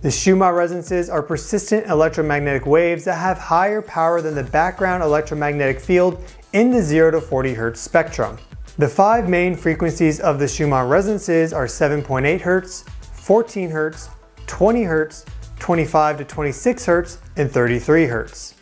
The Schumann resonances are persistent electromagnetic waves that have higher power than the background electromagnetic field in the 0 to 40 Hz spectrum. The 5 main frequencies of the Schumann resonances are 7.8 Hz, 14 Hz, 20 Hz, 25 to 26 Hz, and 33 Hz.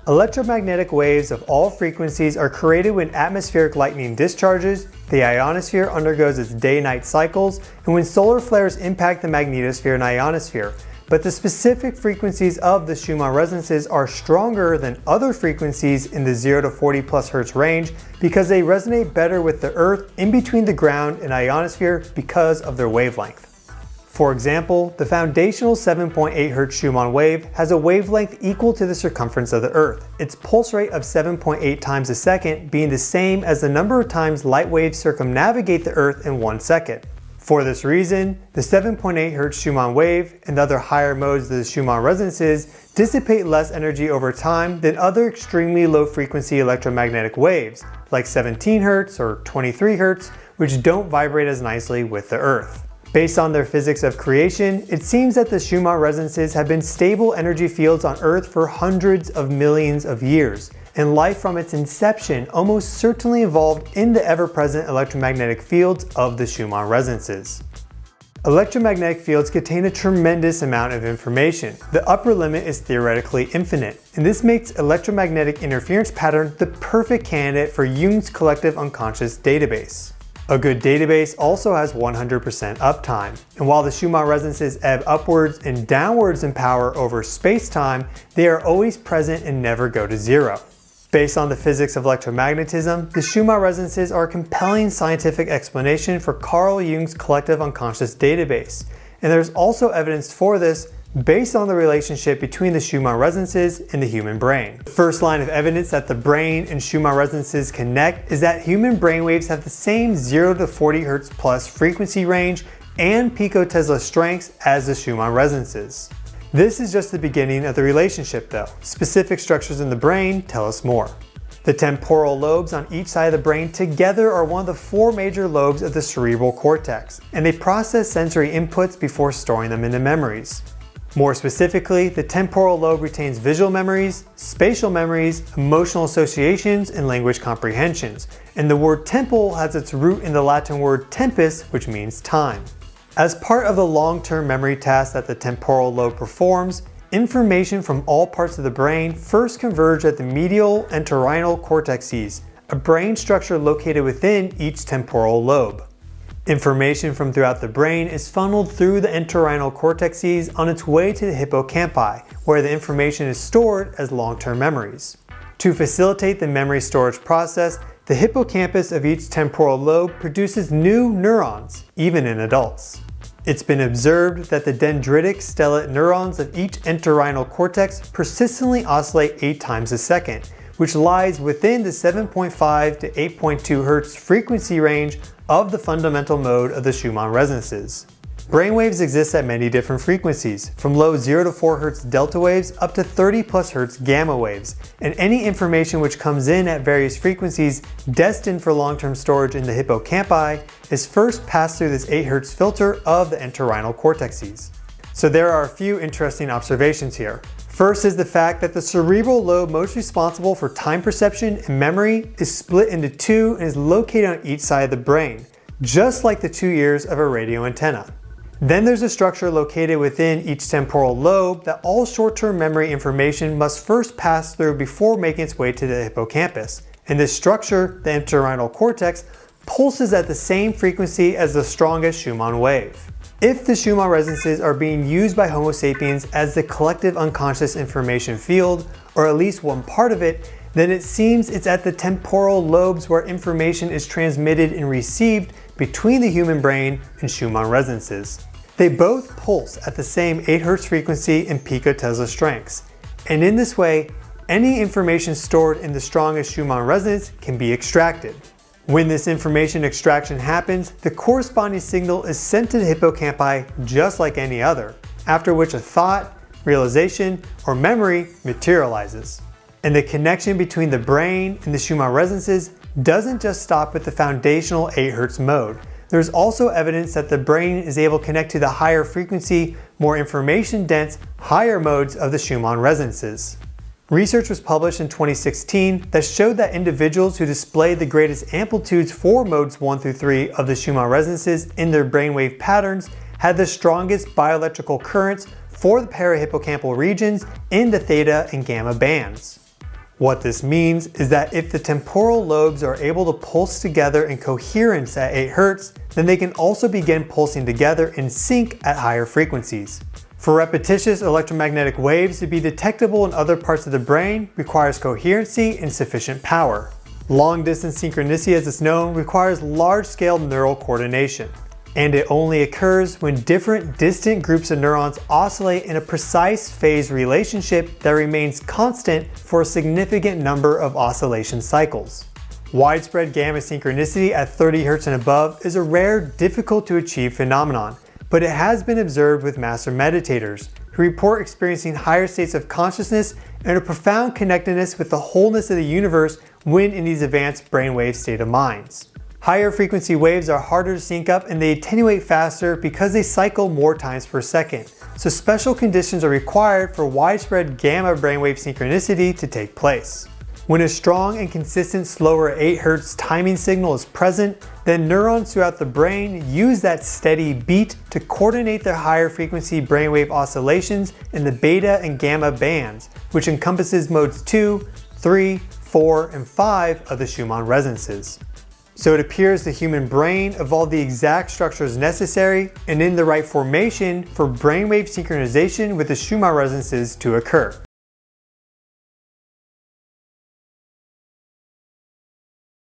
Electromagnetic waves of all frequencies are created when atmospheric lightning discharges, the ionosphere undergoes its day-night cycles, and when solar flares impact the magnetosphere and ionosphere. But the specific frequencies of the Schumann resonances are stronger than other frequencies in the 0 to 40 plus Hz range because they resonate better with the Earth in between the ground and ionosphere because of their wavelength. For example, the foundational 7.8 Hz Schumann wave has a wavelength equal to the circumference of the Earth, its pulse rate of 7.8 times a second being the same as the number of times light waves circumnavigate the Earth in 1 second. For this reason, the 7.8 Hz Schumann wave and other higher modes of the Schumann resonances dissipate less energy over time than other extremely low frequency electromagnetic waves, like 17 Hz or 23 Hz, which don't vibrate as nicely with the Earth. Based on their physics of creation, it seems that the Schumann resonances have been stable energy fields on Earth for hundreds of millions of years, and life from its inception almost certainly evolved in the ever-present electromagnetic fields of the Schumann resonances. Electromagnetic fields contain a tremendous amount of information. The upper limit is theoretically infinite, and this makes electromagnetic interference pattern the perfect candidate for Jung's collective unconscious database. A good database also has 100% uptime, and while the Schumann resonances ebb upwards and downwards in power over space-time, they are always present and never go to zero. Based on the physics of electromagnetism, the Schumann resonances are a compelling scientific explanation for Carl Jung's collective unconscious database, and there's also evidence for this based on the relationship between the Schumann resonances and the human brain. The first line of evidence that the brain and Schumann resonances connect is that human brainwaves have the same 0 to 40 Hz plus frequency range and picotesla strengths as the Schumann resonances. This is just the beginning of the relationship though. Specific structures in the brain tell us more. The temporal lobes on each side of the brain together are one of the 4 major lobes of the cerebral cortex, and they process sensory inputs before storing them into memories. More specifically, the temporal lobe retains visual memories, spatial memories, emotional associations, and language comprehensions, and the word temple has its root in the Latin word tempus, which means time. As part of the long-term memory task that the temporal lobe performs, information from all parts of the brain first converge at the medial entorhinal cortexes, a brain structure located within each temporal lobe. Information from throughout the brain is funneled through the entorhinal cortexes on its way to the hippocampi, where the information is stored as long-term memories. To facilitate the memory storage process, the hippocampus of each temporal lobe produces new neurons, even in adults. It's been observed that the dendritic stellate neurons of each entorhinal cortex persistently oscillate 8 times a second, which lies within the 7.5 to 8.2 Hz frequency range of the fundamental mode of the Schumann resonances. Brainwaves exist at many different frequencies, from low 0 to 4 Hz delta waves up to 30 plus Hz gamma waves, and any information which comes in at various frequencies destined for long-term storage in the hippocampi is first passed through this 8 Hz filter of the entorhinal cortexes. So there are a few interesting observations here. First is the fact that the cerebral lobe most responsible for time perception and memory is split into 2 and is located on each side of the brain, just like the 2 ears of a radio antenna. Then there's a structure located within each temporal lobe that all short-term memory information must first pass through before making its way to the hippocampus. And this structure, the entorhinal cortex, pulses at the same frequency as the strongest Schumann wave. If the Schumann resonances are being used by Homo sapiens as the collective unconscious information field, or at least one part of it, then it seems it's at the temporal lobes where information is transmitted and received between the human brain and Schumann resonances. They both pulse at the same 8 Hz frequency and picotesla strengths, and in this way, any information stored in the strongest Schumann resonance can be extracted. When this information extraction happens, the corresponding signal is sent to the hippocampi just like any other, after which a thought, realization, or memory materializes. And the connection between the brain and the Schumann resonances doesn't just stop with the foundational 8 Hz mode, there's also evidence that the brain is able to connect to the higher frequency, more information-dense, higher modes of the Schumann resonances. Research was published in 2016 that showed that individuals who displayed the greatest amplitudes for modes 1 through 3 of the Schumann resonances in their brainwave patterns had the strongest bioelectrical currents for the parahippocampal regions in the theta and gamma bands. What this means is that if the temporal lobes are able to pulse together in coherence at 8 Hz, then they can also begin pulsing together in sync at higher frequencies. For repetitious electromagnetic waves to be detectable in other parts of the brain requires coherency and sufficient power. Long-distance synchronicity, as it's known, requires large-scale neural coordination. And it only occurs when different distant groups of neurons oscillate in a precise phase relationship that remains constant for a significant number of oscillation cycles. Widespread gamma synchronicity at 30 Hz and above is a rare, difficult to achieve phenomenon, but it has been observed with master meditators who report experiencing higher states of consciousness and a profound connectedness with the wholeness of the universe when in these advanced brainwave state of minds. Higher frequency waves are harder to sync up and they attenuate faster because they cycle more times per second, so special conditions are required for widespread gamma brainwave synchronicity to take place. When a strong and consistent slower 8 Hz timing signal is present, then neurons throughout the brain use that steady beat to coordinate their higher frequency brainwave oscillations in the beta and gamma bands, which encompasses modes 2, 3, 4, and 5 of the Schumann resonances. So it appears the human brain evolved the exact structures necessary and in the right formation for brainwave synchronization with the Schumann resonances to occur.